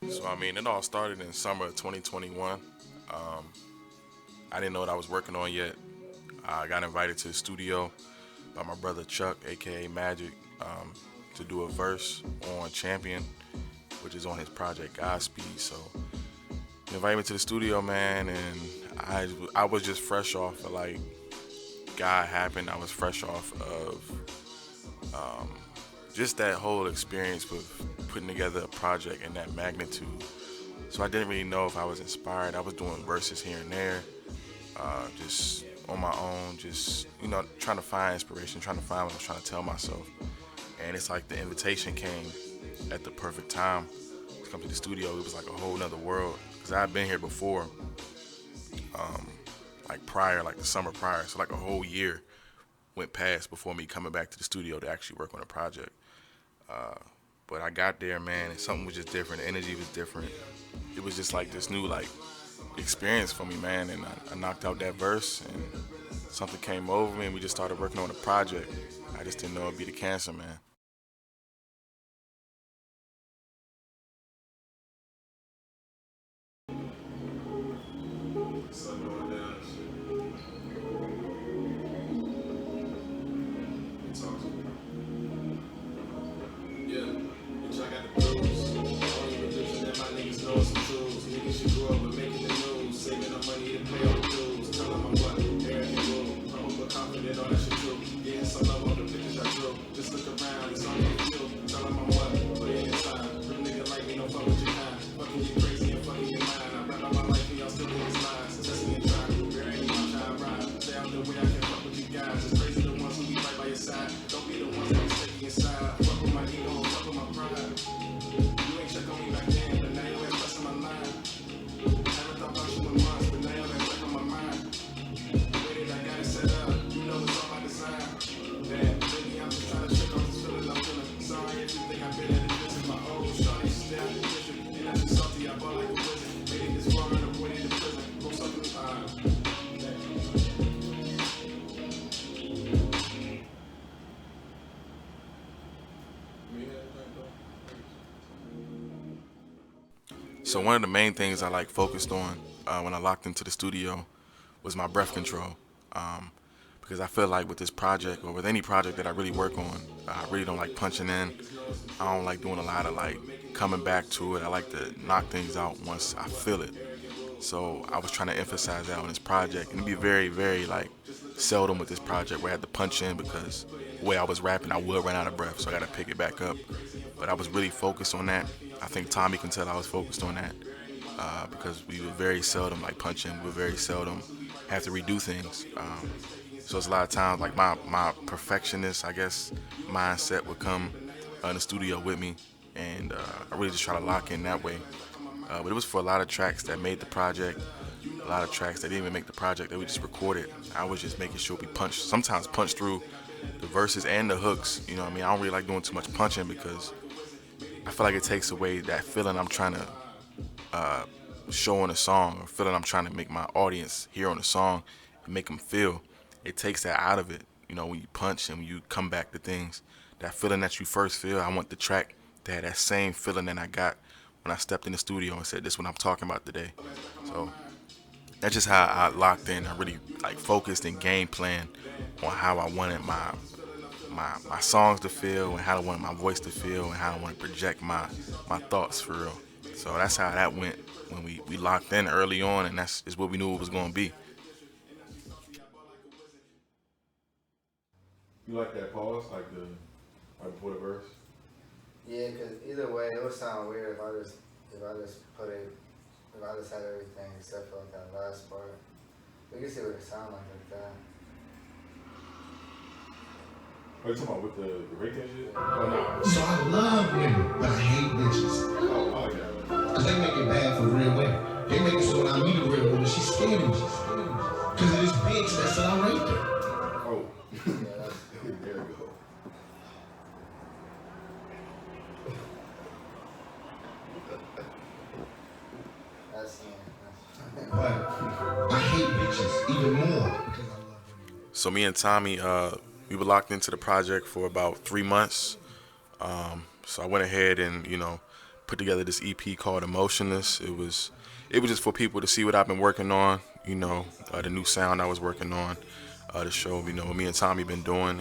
So, I mean, it all started in summer of 2021. I didn't know what I was working on yet. I got invited to the studio by my brother Chuck, aka Magic, to do a verse on Champion, which is on his project Godspeed. So he invited me to the studio, man, and I was just fresh off of like God happened. I was fresh off of just that whole experience with putting together a project in that magnitude. So I didn't really know if I was inspired. I was doing verses here and there, just on my own, just trying to find inspiration, trying to find what I was trying to tell myself. And it's like the invitation came at the perfect time to come to the studio. It was like a whole nother world because I had been here before, like prior, like the summer prior. So like a whole year went past before me coming back to the studio to actually work on a project. But I got there, man, and something was just different. The energy was different. It was just like this new like experience for me, man. And I knocked out that verse, and something came over me, and we just started working on a project. I just didn't know it'd be the cancer, man. So one of the main things I like focused on when I locked into the studio was my breath control. Um, because I feel like with this project or with any project that I really work on, I really don't like punching in. I don't like doing a lot of like coming back to it. I like to knock things out once I feel it. So I was trying to emphasize that on this project, and it'd be very, very like seldom with this project where I had to punch in because the way I was rapping, I would run out of breath, so I got to pick it back up. But I was really focused on that. I think Tommy can tell I was focused on that because we would very seldom like punch in. We would very seldom have to redo things. So it's a lot of times like my perfectionist, I guess, mindset would come in the studio with me, and I really just try to lock in that way. But it was for a lot of tracks that made the project, a lot of tracks that didn't even make the project that we just recorded. I was just making sure we sometimes punch through the verses and the hooks. You know what I mean? I don't really like doing too much punching because I feel like it takes away that feeling I'm trying to show on a song, or feeling I'm trying to make my audience hear on a song and make them feel. It takes that out of it. When you punch and when you come back to things, that feeling that you first feel, I want the track to have that same feeling that I got when I stepped in the studio and said, "This is what I'm talking about today." So that's just how I locked in. I really like focused and game planned on how I wanted my songs to feel and how I wanted my voice to feel and how I want to project my thoughts for real. So that's how that went when we locked in early on, and that's is what we knew it was gonna be. You like that pause, like the right before the verse? Yeah, because either way, it would sound weird if I just put it if I just had everything except for like that last part. We can see what it sound like that. Are you talking about with the break and shit? Oh no. So I love women, but I hate bitches. Oh, I like that. Cause they make it bad for real women. They make it so when I meet a real woman, she's scared of me. Cause of this bitch that said I raped her. Oh. Yeah, that's There we go. that's But I hate bitches even more because I love women. So me and Tommy, We were locked into the project for about 3 months. So I went ahead and put together this EP called Emotionless. It was just for people to see what I've been working on. The new sound I was working on. To show what me and Tommy been doing,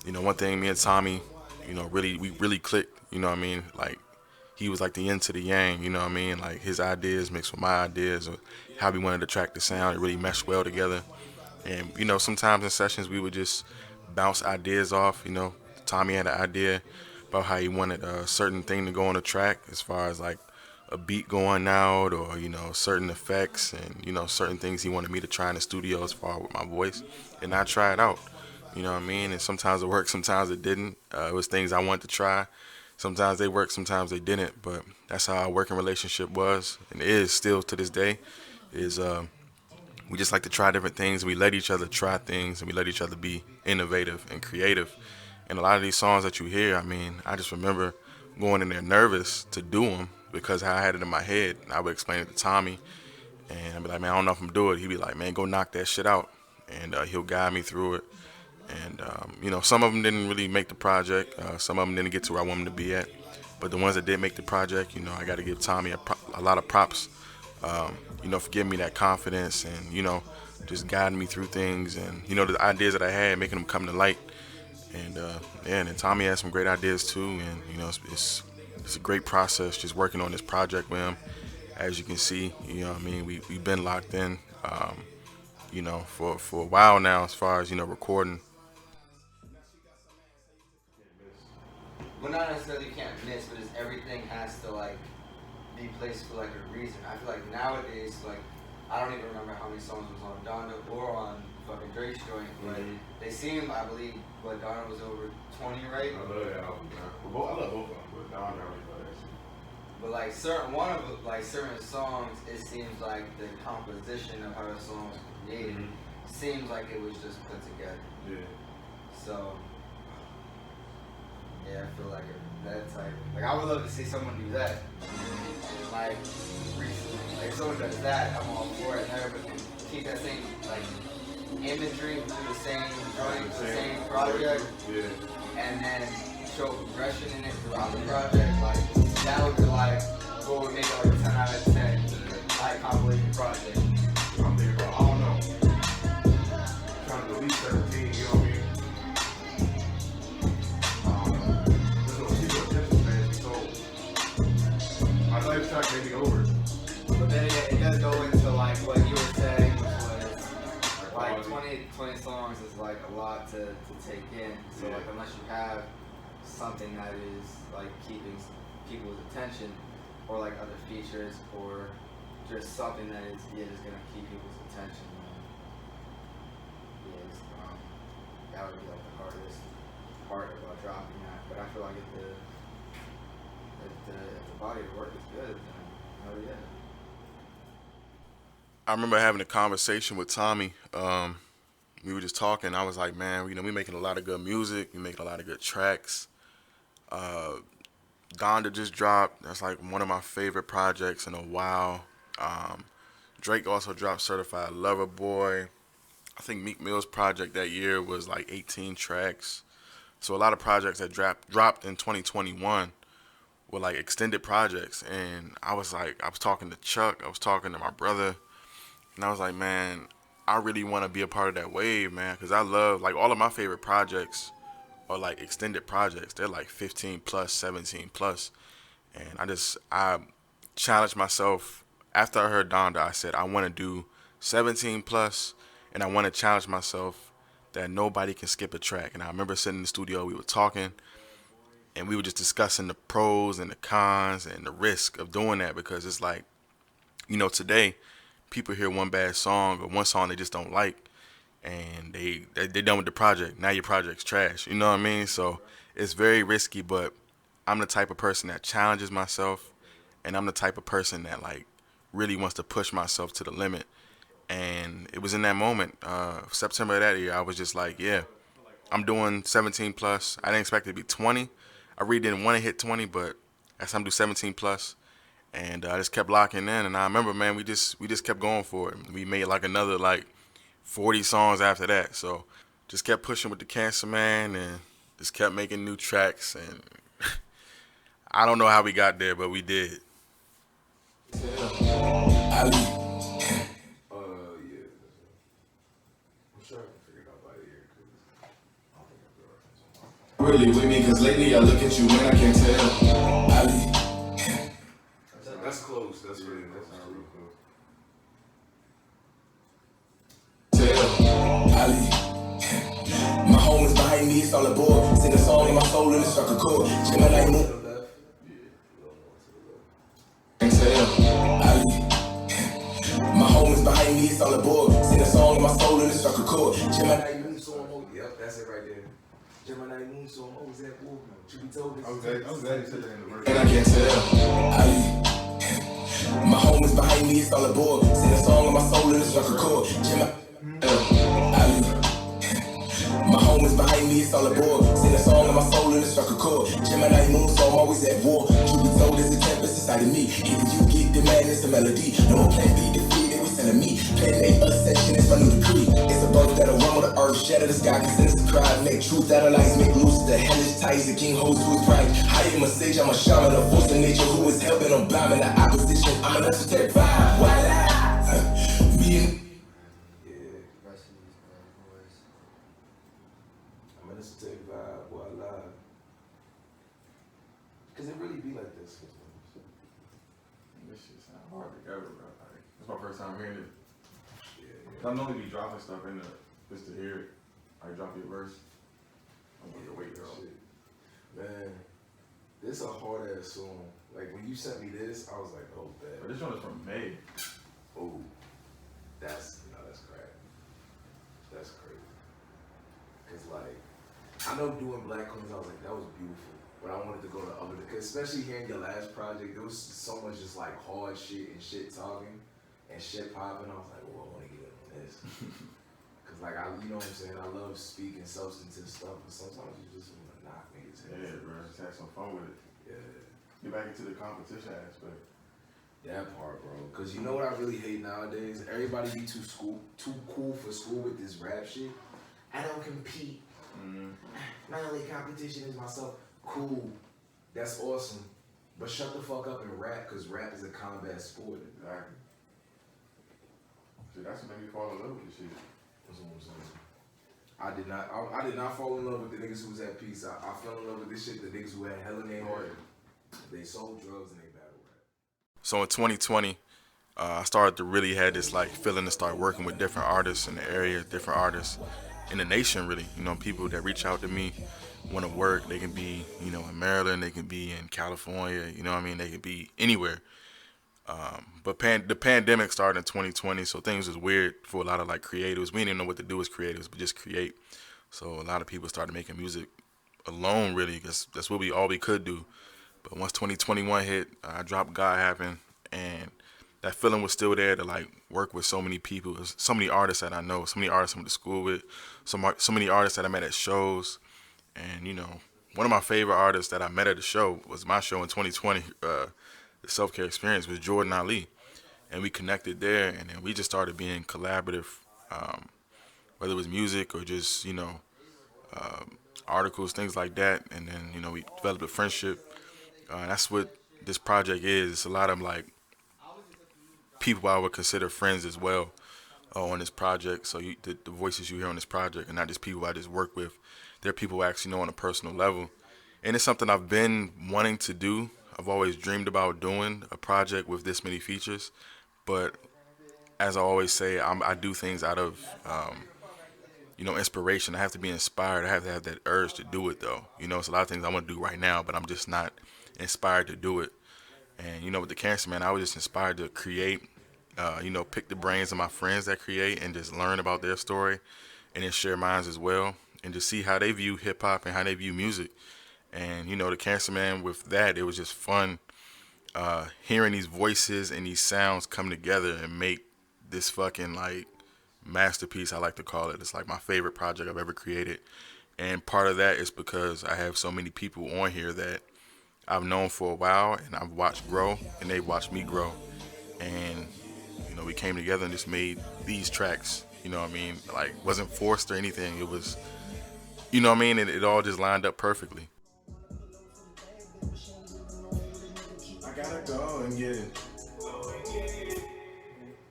and one thing me and Tommy, we really clicked. You know what I mean? Like he was like the yin to the yang. You know what I mean? Like his ideas mixed with my ideas, or how we wanted to track the sound. It really meshed well together. And sometimes in sessions we would just bounce ideas off. Tommy had an idea about how he wanted a certain thing to go on the track, as far as like a beat going out, or certain effects, and certain things he wanted me to try in the studio as far with my voice, and I try it out. You know what I mean? And sometimes it worked, sometimes it didn't. It was things I wanted to try. Sometimes they worked, sometimes they didn't. But that's how our working relationship was, and is still to this day. Is We just like to try different things. We let each other try things, and we let each other be innovative and creative. And a lot of these songs that you hear, I mean, I just remember going in there nervous to do them because how I had it in my head. And I would explain it to Tommy, and I'd be like, man, I don't know if I'm do it. He'd be like, man, go knock that shit out, and he'll guide me through it. And some of them didn't really make the project. Some of them didn't get to where I want them to be at. But the ones that did make the project, I got to give Tommy a lot of props. For giving me that confidence, and just guiding me through things, and the ideas that I had, making them come to light. And yeah, and then Tommy had some great ideas too, and it's a great process just working on this project with him. As you can see, what I mean, we've been locked in, for a while now, as far as recording. Well, not necessarily you can't miss, but it's everything has to like be placed for like a reason. I feel like nowadays, like I don't even remember how many songs was on Donda or on fucking Drake's joint, but they seem, I believe, what Donda was over 20, right? I love that album, man. I love both of them, but Don really love that shit. But like certain songs, it seems like the composition of how the song was created seems like it was just put together. Yeah. So yeah, I feel like that type. Like I would love to see someone do that. Like recently, like if someone does that, I'm all for it. Never, but keep that same like imagery to the same joint, the same project, and then show progression in it throughout the project. Like that would be like what would make it like a 10 out of 10 like compilation project. I'm thinking about, I don't know, trying to delete 17, you know what I mean? There's no secret attention span to be told. My life track may be over. But then it does go into like what you were saying, which was like 20 songs is like a lot to take in. So like unless you have something that is like keeping people's attention, or like other features, or just something that is just gonna keep people's attention. That would be like the hardest part about dropping that. But I feel like if the body of work is good, then hell yeah. I remember having a conversation with Tommy. We were just talking. I was like, man, we making a lot of good music. We making a lot of good tracks. Donda just dropped. That's like one of my favorite projects in a while. Drake also dropped Certified Lover Boy. I think Meek Mill's project that year was like 18 tracks. So a lot of projects that dropped in 2021 were like extended projects. And I was talking to Chuck. I was talking to my brother. And I was like, man, I really want to be a part of that wave, man. Because I love, like, all of my favorite projects are like extended projects. They're like 15 plus, 17 plus. And I challenged myself. After I heard Donda, I said, I want to do 17 plus, and I want to challenge myself that nobody can skip a track. And I remember sitting in the studio, we were talking, and we were just discussing the pros and the cons and the risk of doing that, because it's like, today, people hear one bad song or one song they just don't like, and they're done with the project. Now your project's trash. You know what I mean? So it's very risky, but I'm the type of person that challenges myself, and I'm the type of person that like really wants to push myself to the limit. And it was in that moment, September of that year, I was just like, yeah, I'm doing 17 plus. I didn't expect it to be 20. I really didn't want to hit 20, but I said I'm do 17 plus. And I just kept locking in. And I remember, man, we just kept going for it. We made like another like 40 songs after that. So just kept pushing with the Cancer Man and just kept making new tracks. And I don't know how we got there, but we did. Yeah. I'm sure I can figure it out by ear, because I don't think I've reference on my Really with me, cause lately I look at you and I can't tell. Ali. That's close. That's not real close. Ali. My home is behind me, it's all aboard. Sing a song in my soul and it's struck a chord. Gemini moon. To the left? Yeah, a little more to the left. Can't tell. Ali. My home is behind me, it's all aboard. Sing a song in my soul and it's struck a chord. Gemini moon, so I'm over. Yep, that's it right there. Gemini moon, so I'm always at war. Should be told this. I was glad you said that in the verse. And I can't tell. Ali. My home is behind me, it's all aboard. Sing a song in my soul and it's struck a chord. Gemini. Ali. My home is behind me, it's all aboard. Sing a song in my soul and it struck a chord. Gemini moon, so I'm always at war. Truth be told, there's a tempest inside of me. Either you get the madness, the melody. No one can be defeated, we sending me. Plan A, ascension is my new degree. It's a birth that'll run with the earth, shatter the sky, consider the cry. Make truth analyze, make loose the hellish ties. The king holds to his pride. I am a sage, I'm a shaman, a force of nature who is helping, I'm bombing the opposition. I'm an esoteric vibe. Voila! Me and Rest in these bad boys. I'm in a state vibe, voila. Cause it really be like this. This shit sound hard together, bro. Like, it's my first time hearing it. I normally be dropping stuff in the just to hear it. I drop your verse. I'm gonna wait, girl. Shit. Man, this a hard ass song. Like when you sent me this, I was like, oh, But bad. this one is from May. Oh, that's crack. That's crazy. Cause like, I know doing Black Queens, I was like, that was beautiful. But I wanted to go to other, cause especially hearing your last project, there was so much just like hard shit and shit talking and shit popping. I was like, well, I want to get in on this. Cause like you know what I'm saying? I love speaking substantive stuff, but sometimes you just want to knock niggas heads. Yeah, bro. Just have some fun with it. Yeah. Get back into the competition aspect. That part, bro. Cause you know what I really hate nowadays? Everybody be too cool for school with this rap shit. I don't compete. My only competition is myself. Cool. That's awesome. But shut the fuck up and rap, cause rap is a combat sport. Exactly. See, that's what made me fall in love with this shit. That's what I'm saying. I did not fall in love with the niggas who was at peace. I fell in love with this shit, the niggas who had hell in their heart. They sold drugs and they battle rap. So in 2020, I started to really had this like feeling to start working with different artists in the area, different artists in the nation, really. You know, people that reach out to me, want to work. They can be, you know, in Maryland. They can be in California. You know what I mean? They can be anywhere. But the pandemic started in 2020, so things was weird for a lot of like creatives. We didn't even know what to do as creatives, but just create. So a lot of people started making music alone, really, because that's what we could do. But once 2021 hit, I dropped God Happened, and that feeling was still there to like work with so many people, so many artists that I know, so many artists I went to school with, so many artists that I met at shows. And you know, one of my favorite artists that I met at a show was my show in 2020, the Self Care Experience, was Jordan Ali, and we connected there, and then we just started being collaborative, whether it was music or just articles, things like that. And then you know we developed a friendship. And that's what this project is. It's a lot of like people I would consider friends as well on this project. So the voices you hear on this project are not just people I just work with. They're people I actually know on a personal level. And it's something I've been wanting to do. I've always dreamed about doing a project with this many features. But as I always say, I do things out of, inspiration. I have to be inspired. I have to have that urge to do it, though. You know, it's a lot of things I want to do right now, but I'm just not inspired to do it. And, you know, with the Cancer Man, I was just inspired to create, pick the brains of my friends that create and just learn about their story and then share mine as well. And just see how they view hip hop and how they view music. And, you know, the Cancer Man, with that, it was just fun hearing these voices and these sounds come together and make this fucking, like, masterpiece, I like to call it. It's like my favorite project I've ever created. And part of that is because I have so many people on here that I've known for a while and I've watched grow and they've watched me grow. And, you know, we came together and just made these tracks. You know what I mean? Like, wasn't forced or anything. It was, you know what I mean? It all just lined up perfectly. I gotta go and get it.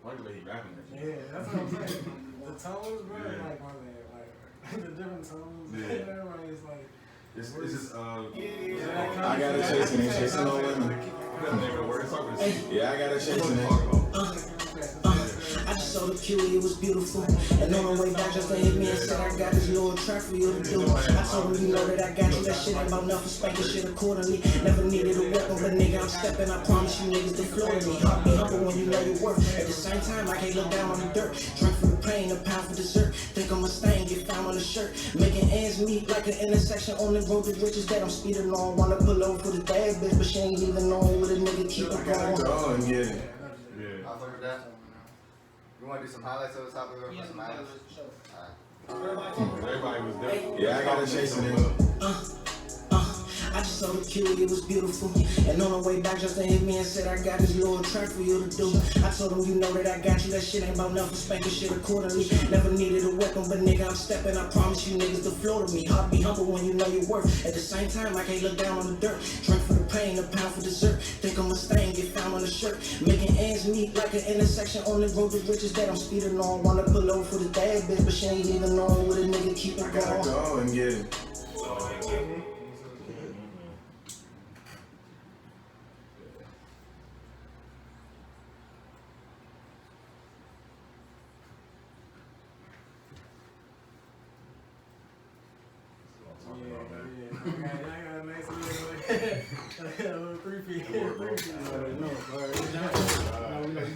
Why the way he rapping that? Yeah, that's what I'm saying. The tones, bro, like my man, like the different tones. Yeah. Everybody's like. It's just I gotta chase it, ain't chasing no women. Yeah, I gotta chase it. I just saw the queue, it was beautiful. And on the way back, just hit me and said, I got this little track for you to do. I told him, you know that I got you. That shit ain't about nothing, spanking shit accordingly. Never needed a weapon, but nigga, I'm stepping. I promise you niggas to floor me. Heart be humble when you know your worth. At the same time, I can't look down on the dirt. Drink for the pain, a pound for dessert. Think I'm a stain, get found on the shirt. Making ends meet like an intersection on the road to riches that I'm speeding on. Wanna pull over for the bad bitch, but she ain't even knowing what a nigga keep it I gotta going. go and get it. I fuck with that. You want to do some highlights over the top of it? Yeah, some highlights. Everybody was there. Yeah, I gotta chase it. I just saw the queue, it was beautiful. And on the way back, just hit me and said, I got this little track for you to do. I told him, you know that I got you. That shit ain't about nothing, spanking shit accordingly. Never needed a weapon, but nigga, I'm stepping. I promise you niggas to floor to me. Heart be humble when you know your worth. At the same time, I can't look down on the dirt. Drink for the pain, a pound for dessert. Think I'm a stain, get found on the shirt. Making ends meet like an intersection on the road to riches that I'm speeding on. Wanna pull over for the bad bitch, but she ain't even knowing what a nigga keep it I gotta going. go and get it. I got a nice little three-piece. You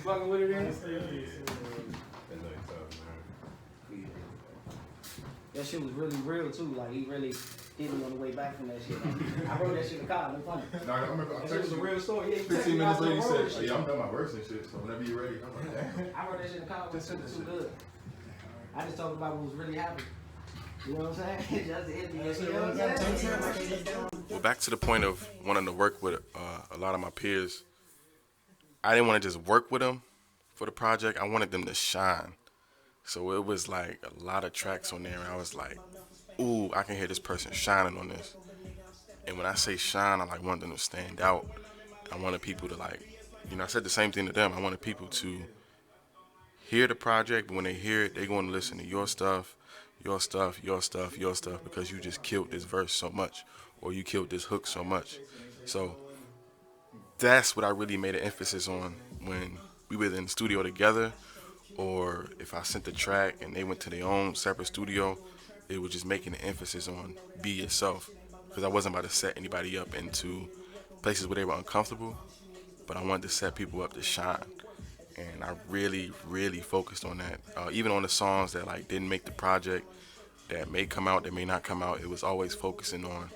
fucking with it then? That shit was really real too. Like he really hit me on the way back from that shit. Like, I wrote that shit in the car. No funny. No, I remember. That shit was a real story. Yeah, he 15 texted me minutes after later, he the road said, "Yeah, I'm done my verse and shit. So whenever you're ready, I'm like, damn." I wrote that shit in the car. It was too good. I just talked about what was really happening. You know what I'm saying? Just to hit me. You know what I'm saying? Well, back to the point of wanting to work with a lot of my peers. I didn't want to just work with them for the project. I wanted them to shine. So it was like a lot of tracks on there, and I was like, ooh, I can hear this person shining on this. And when I say shine, I like wanted them to stand out. I wanted people to like, you know, I said the same thing to them. I wanted people to hear the project, but when they hear it, they're going to listen to your stuff, because you just killed this verse so much, or you killed this hook so much. So that's what I really made an emphasis on when we were in the studio together, or if I sent the track and they went to their own separate studio, it was just making an emphasis on be yourself, because I wasn't about to set anybody up into places where they were uncomfortable, but I wanted to set people up to shine. And I really, really focused on that. Even on the songs that like didn't make the project, that may come out, that may not come out, it was always focusing on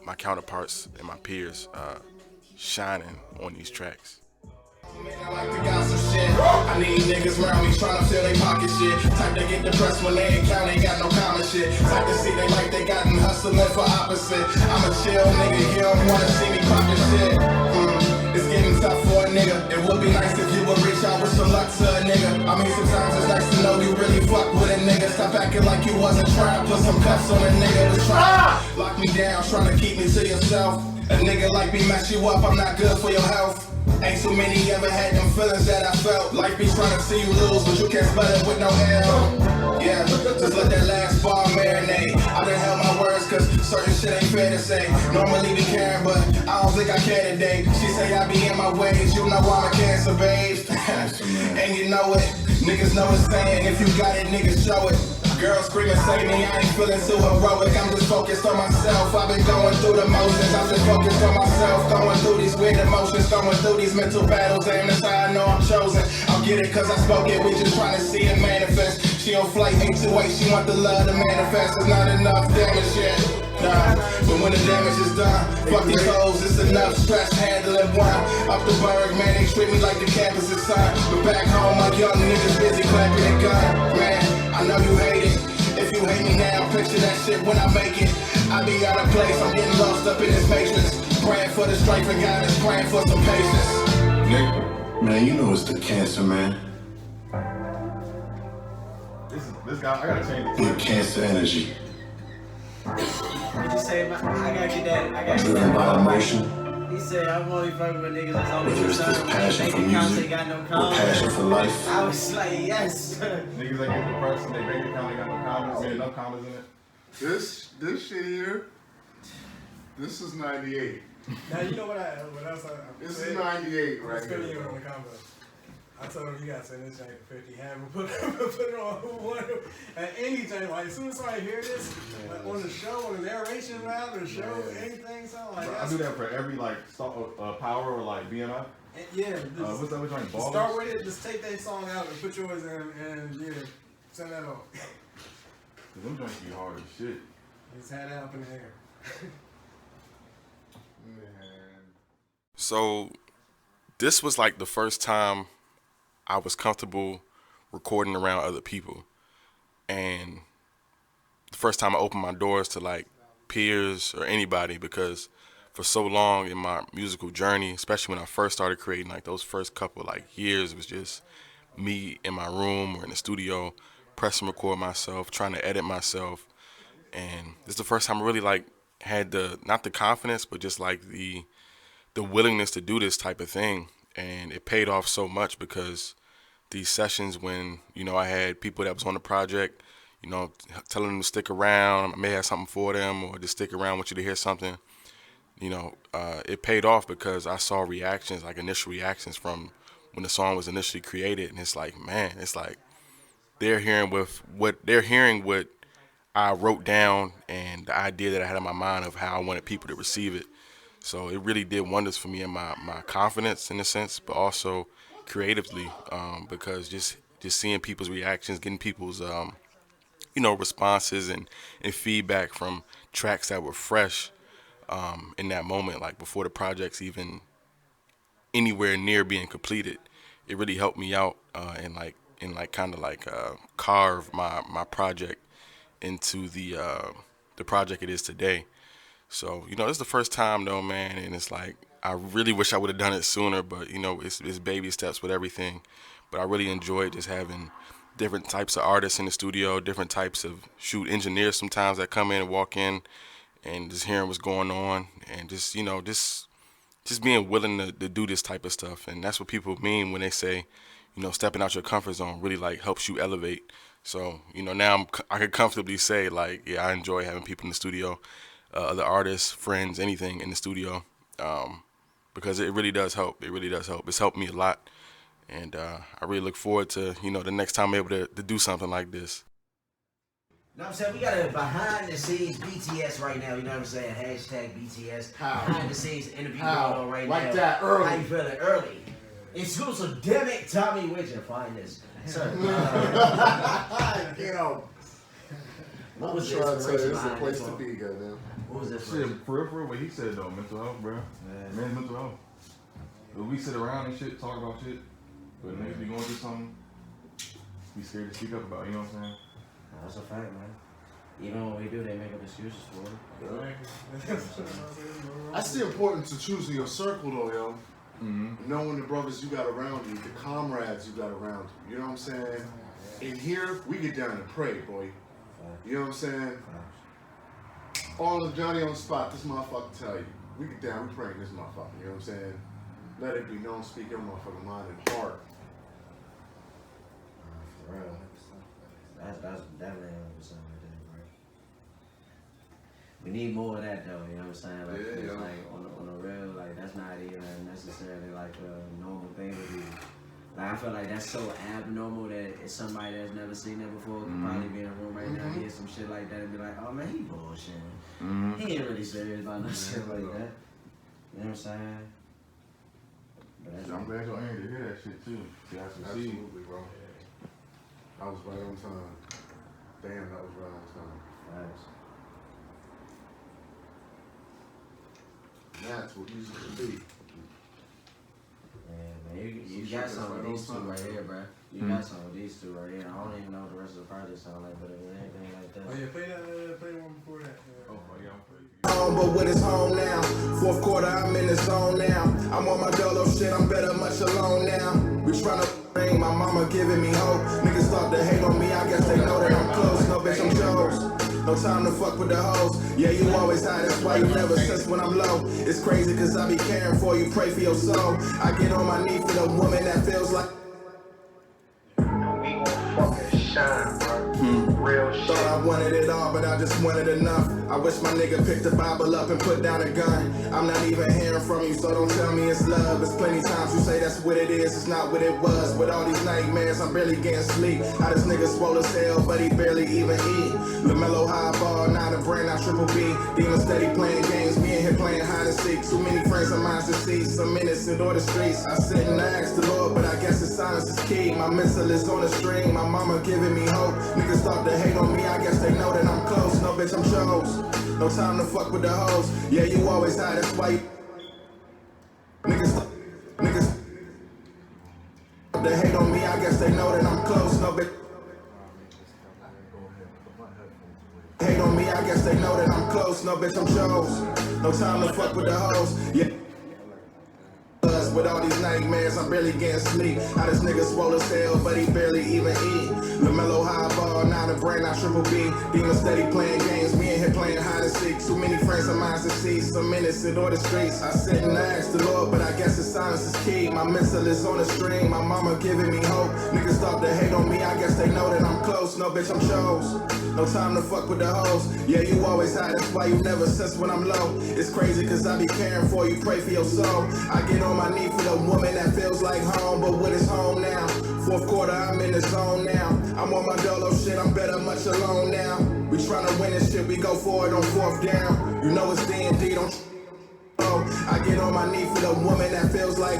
my counterparts and my peers shining on these tracks. I like the gossip shit. I need niggas around me tryna fill they pocket shit. Type to get depressed when they ain't count, ain't got no common shit. Type to see they like they gotten hustling for opposite. I'm a chill nigga, you don't wanna see me poppin' shit. It's getting tough for a nigga. It would be nice if you would reach out with some luck to a nigga. I mean, sometimes it's nice to know you really fuck with a nigga. Stop acting like you wasn't trying to put some cuffs on a nigga. Was trying to lock me down, trying to keep me to yourself. A nigga like me mess you up, I'm not good for your health. Ain't too many ever had them feelings that I felt. Life be trying to see you lose, but you can't spell it with no L. Yeah, just let that last bar marinate. I done held my words, cause certain shit ain't fair to say. Normally be caring, but I don't think I care today. She say I be in my ways, you know I'm a cancer, babe. And you know it, niggas know it's saying. If you got it, niggas show it. Girls screaming, say me, I ain't feeling too heroic. I'm just focused on myself. I've been going through the motions. I'm just focused on myself. Going through these weird emotions. Going through these mental battles. And that's how I know I'm chosen. I'll get it cause I spoke it. We just trying to see it manifest. She on flight 828. She want the love to manifest. There's not enough damage yet. Nah, but when the damage is done, fuck these hoes, it's enough stress handling one. Up the Berg, man, they treat me like the campus is son. But back home, my young niggas busy clapping a gun. Man, I know you hate it. If you hate me now, picture that shit when I make it. I be out of place, I'm getting lost up in this matrix. Praying for the strength and guidance, praying for some patience. Nick, man, you know it's the cancer, man. This guy, I gotta change With Cancer energy, What you say? I gotta get that. I gotta get driven by that. emotion, He said, I'm only fucking with niggas that's on whether the it's this side. passion for Bank accounts ain't music got no or comments. passion for life. I was like, yes. Niggas ain't get depressed and they bank account ain't got no comments. I mean, no comments in it. This shit here, this is 98. Now you know what else I This said? is 98 I right was spinning here. you on the combo. I told him you gotta send this jank to 50. Have him put it on one at any jank. Like as soon as somebody hear this, like on the show, on the narration round, or the show, anything, something like I that. do that for every like power or like BMI. Yeah, What's that? Which one? just start with it. Just take that song out and put yours in, and yeah, send that on. Them joints be hard as shit. Just had that up in the air. So, this was like the first time I was comfortable recording around other people. And the first time I opened my doors to like peers or anybody, because for so long in my musical journey, especially when I first started creating, like those first couple like years, it was just me in my room or in the studio, press and record myself, trying to edit myself. And this is the first time I really like had the, not the confidence, but just like the willingness to do this type of thing. And it paid off so much, because these sessions when, you know, I had people that was on the project, you know, telling them to stick around, I may have something for them, or just stick around, want you to hear something, you know, it paid off because I saw reactions, like initial reactions from when the song was initially created. And it's like, man, it's like they're hearing what I wrote down and the idea that I had in my mind of how I wanted people to receive it. So it really did wonders for me and my confidence in a sense, but also creatively, because just seeing people's reactions, getting people's you know, responses and feedback from tracks that were fresh in that moment, like before the project's even anywhere near being completed, it really helped me out and kind of carve my project into the project it is today. So, you know, this is the first time though, man, and it's like I really wish I would have done it sooner, but you know, it's baby steps with everything. But I really enjoyed just having different types of artists in the studio, different types of engineers sometimes that come in and walk in, and just hearing what's going on, and just, you know, just being willing to do this type of stuff. And that's what people mean when they say, you know, stepping out your comfort zone really like helps you elevate. So, you know, now I can comfortably say like, yeah, I enjoy having people in the studio, other artists, friends, anything in the studio, because it really does help. It really does help. It's helped me a lot. And I really look forward to, you know, the next time I'm able to do something like this. You know what I'm saying? We got a behind the scenes BTS right now, you know what I'm saying? Hashtag BTS. How? Behind the scenes interview How? going on right Like now. that, early. How you feeling early? Exclusive, damn it, Tommy with your finest. Sir, Yo, what was I'm the trying to tell you, inspiration this is a behind place this to one? be, goddamn. What was this? Shit, for real, what he said though, mental health, bro. Man's mental health. If we sit around and shit, talk about shit, but niggas be going through something, be scared to speak up about it, you know what I'm saying? That's a fact, man. Even when we do, they make up excuses for it. That's the importance of choosing your circle, though, yo. Mm-hmm. Knowing the brothers you got around you, the comrades you got around you. You know what I'm saying? In here, we get down and pray, boy. You know what I'm saying? All of Johnny on the spot, this motherfucker tell you. We get down, we pray in this motherfucker. You know what I'm saying? Let it be known, speak your motherfucking mind and heart. For real. That's definitely 100% right there, bro. We need more of that though, you know what I'm saying? Like, Yeah, it's yeah. like on a real, like that's not even necessarily like a normal thing to do. Like I feel like that's so abnormal that if somebody that's never seen that before could probably be in a room right now and hear some shit like that and be like, oh man, he bullshitting. He ain't really serious about no shit like that. You know what I'm saying? But that's I'm glad y'all aimed to hear that shit too. See, I succeed. Absolutely, bro. I was right on time. Damn, that was right on time. facts. That's what music can be. Yeah, man, you Some got shit some that's of right these on two time. right here, bro. You got some of these two right here. I don't even know what the rest of the project sound like, but if it anything like that. Oh yeah, play one before that. Oh, yeah, I'm pretty. Home, but when it's home now, fourth quarter, I'm in the zone now. I'm on my dolo shit, I'm better much alone now. We tryna bring my mama giving me hope. Niggas start to hate on me, I guess they know that I'm close. No bitch, I'm Joe's. No time to fuck with the hoes. Yeah, you always high, that's why you never sense when I'm low. It's crazy cause I be caring for you, pray for your soul. I get on my knee for the woman that feels like We gon' fucking shine, bro. Real shit. thought I wanted it all, but I just wanted enough. I wish my nigga picked the Bible up and put down a gun. I'm not even hearing from you, so don't tell me it's love. It's plenty times you say that's what it is, it's not what it was. With all these nightmares, I'm barely getting sleep. How this nigga swole as hell, but he barely even eat. LaMelo highball, not a brand, not triple B. Demon steady playing games, me in here playing hide and seek. Too many friends of mine to see, some innocent or the streets. I sit and ask the Lord, but I guess his silence is key. My mental is on the string, my mama giving me hope. Niggas start to hate on me, I guess they know that I'm close. No bitch, I'm chose. No time to fuck with the hoes. Yeah, you always high, that's why you niggas they hate on me, I guess they know that I'm close. No bitch hate on me, I guess they know that I'm close. No bitch, I'm chose. No time to fuck with the hoes. Yeah. With all these nightmares, I'm barely getting sleep. How this nigga swole as hell, but he barely even eat. LaMelo highball, not a brand, not triple B. Demon steady playing games, me in here playing hide and seek. Too many friends of mine to see, some innocent or the streets. I sit and ask the Lord, but I guess his silence is key. My mental is on the string, my mama giving me hope. Niggas start to hate on me, I guess they know that I'm close. No bitch, I'm chose. No time to fuck with the hoes. Yeah, you always high, that's why you never sense when I'm low. It's crazy cause I be caring for you, pray for your soul. I get on my knee for the woman that feels like home, but what is home now? Fourth quarter, I'm in the zone now. I'm on my dolo shit, I'm better much alone now. We tryna win this shit, we go for it on fourth down. You know it's D&D, don't I get on my knee for the woman that feels like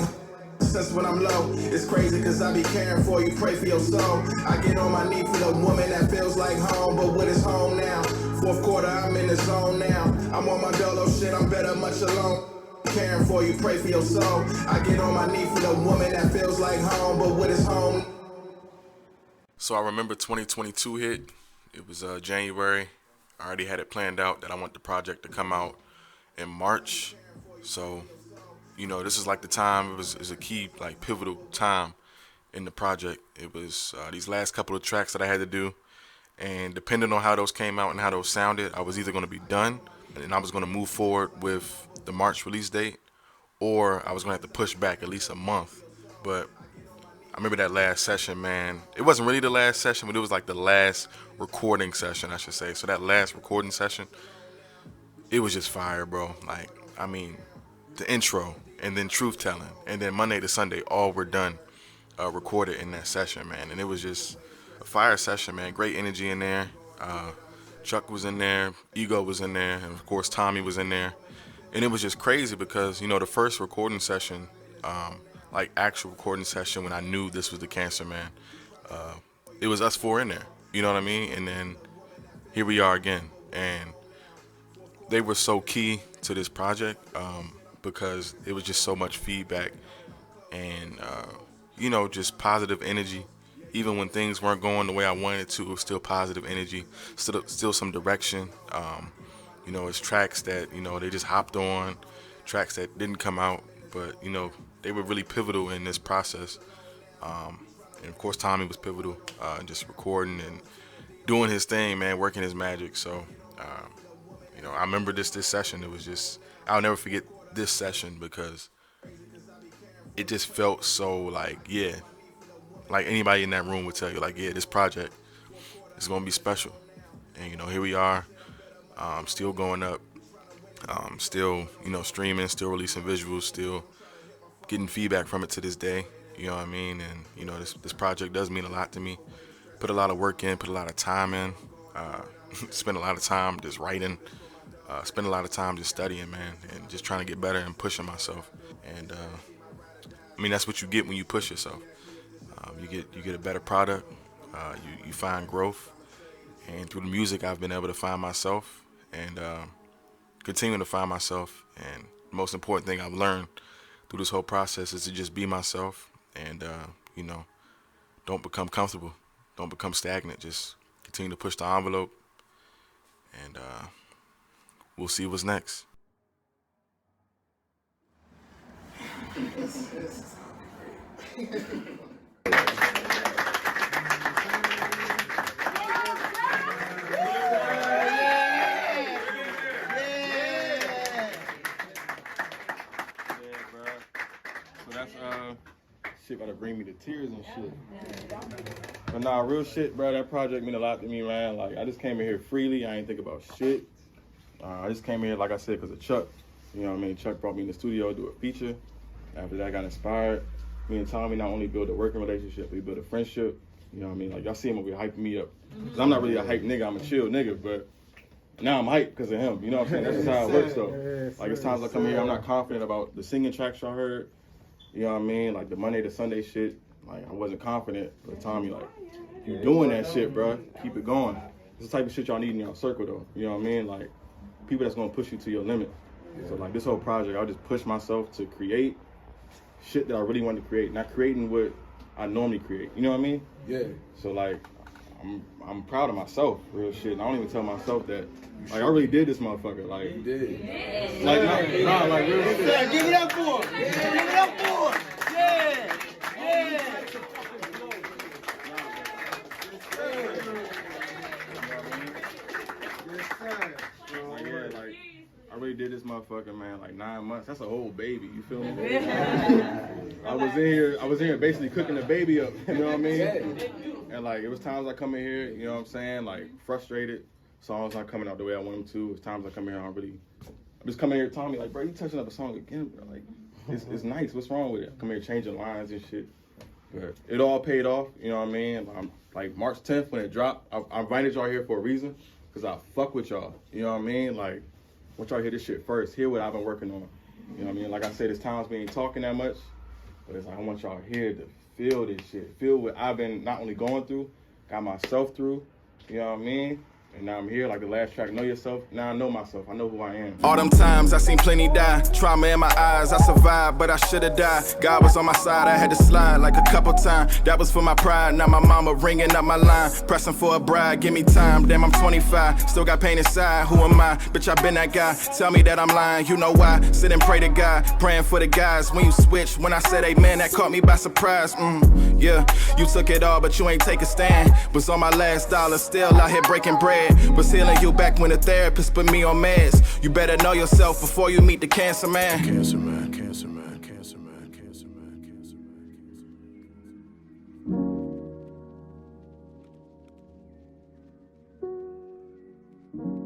since when I'm low. It's crazy cause I be caring for you, pray for your soul. I get on my knee for the woman that feels like home, but what is home now? Fourth quarter, I'm in the zone now. I'm on my dolo shit, I'm better much alone. Caring for you, pray for your soul. I get on my knee for the woman that feels like home, but what is home? So I remember 2022 hit. It was January. I already had it planned out that I want the project to come out in March. So, you know, this is like the time. It was a key, like pivotal time in the project. It was these last couple of tracks that I had to do, and depending on how those came out and how those sounded, I was either going to be done and I was going to move forward with the March release date, or I was going to have to push back at least a month. But I remember that last session, man. It wasn't really the last session, but it was like the last recording session, I should say. So that last recording session, it was just fire, bro. Like, I mean, the intro and then truth telling and then Monday to Sunday, all were done, recorded in that session, man. And it was just a fire session, man. Great energy in there. Chuck was in there, Ego was in there, and of course Tommy was in there. And it was just crazy because, you know, the first recording session, like actual recording session when I knew this was the Cancer Man, it was us four in there, you know what I mean? And then here we are again. And they were so key to this project because it was just so much feedback and, you know, just positive energy. Even when things weren't going the way I wanted it to, it was still positive energy, still some direction. You know, it's tracks that, you know, they just hopped on, tracks that didn't come out, but, you know, they were really pivotal in this process. And of course, Tommy was pivotal, just recording and doing his thing, man, working his magic. So, you know, I remember this session. It was just, I'll never forget this session because it just felt so like, yeah, like anybody in that room would tell you, like, yeah, this project is going to be special. And, you know, here we are, still going up, still, you know, streaming, still releasing visuals, still getting feedback from it to this day. You know what I mean? And, you know, this project does mean a lot to me. Put a lot of work in, put a lot of time in, spend a lot of time just writing, spend a lot of time just studying, man, and just trying to get better and pushing myself. And, I mean, that's what you get when you push yourself. You get a better product, you find growth, and through the music I've been able to find myself and continuing to find myself. And the most important thing I've learned through this whole process is to just be myself and, you know, don't become comfortable, don't become stagnant, just continue to push the envelope, and we'll see what's next. So that's shit about to bring me to tears and shit. But nah, real shit, bro. That project mean a lot to me, man. Like I just came in here freely. I ain't think about shit. I just came in here, like I said, because of Chuck. You know what I mean? Chuck brought me in the studio to do a feature. After that, I got inspired. Me and Tommy not only built a working relationship, we built a friendship. You know what I mean? Like y'all see him over here hyping me up. Cause I'm not really a hype nigga. I'm a chill nigga, but now I'm hyped because of him. You know what I'm saying? That's just how it works, though. Like it's times I come here, I'm not confident about the singing tracks y'all heard. You know what I mean? Like the Monday to Sunday shit. Like I wasn't confident. But Tommy, like, you doing that shit, bro. Keep it going. It's the type of shit y'all need in your circle, though. You know what I mean? Like people that's gonna push you to your limit. So like this whole project, I just push myself to create shit that I really want to create, not creating what I normally create. You know what I mean? Yeah. So like, I'm proud of myself, real shit. And I don't even tell myself that. Like I really did this motherfucker. Like, You did. like nah, like real shit. Yeah, give it up for him. Give it up for him. Yeah. Yeah. Like, yeah, like I really did this motherfucker, man. Like 9 months. That's a whole baby. You feel me? I was in here basically cooking the baby up. You know what I mean? And like it was times I come in here, you know what I'm saying? Like frustrated. Songs not coming out the way I want them to. It's times I come here, I'm just coming here telling me like, bro, you touching up a song again, bro. Like it's nice. What's wrong with it? Come here changing lines and shit. But it all paid off. You know what I mean? I'm like March 10th when it dropped. I invited y'all here for a reason. Cause I fuck with y'all. You know what I mean? Like, I want y'all to hear this shit first. Hear what I've been working on. You know what I mean? Like I said, there's times we ain't talking that much, but it's like I want y'all here to feel this shit. Feel what I've been not only going through, got myself through. You know what I mean? And now I'm here, like the last track, Know Yourself. Now I know myself. I know who I am. All them times I seen plenty die. Trauma in my eyes, I survived, but I should've died. God was on my side, I had to slide like a couple times. That was for my pride, now my mama ringing up my line. Pressing for a bride, give me time, damn I'm 25. Still got pain inside, who am I? Bitch, I been that guy. Tell me that I'm lying, you know why? Sit and pray to God, praying for the guys. When you switch, when I said amen, that caught me by surprise. Yeah, you took it all, but you ain't take a stand. Was on my last dollar, still out here breaking bread. Was healing you back when the therapist put me on meds. You better know yourself before you meet the cancer man. Cancer man, cancer man, cancer man, cancer man, cancer man, cancer man.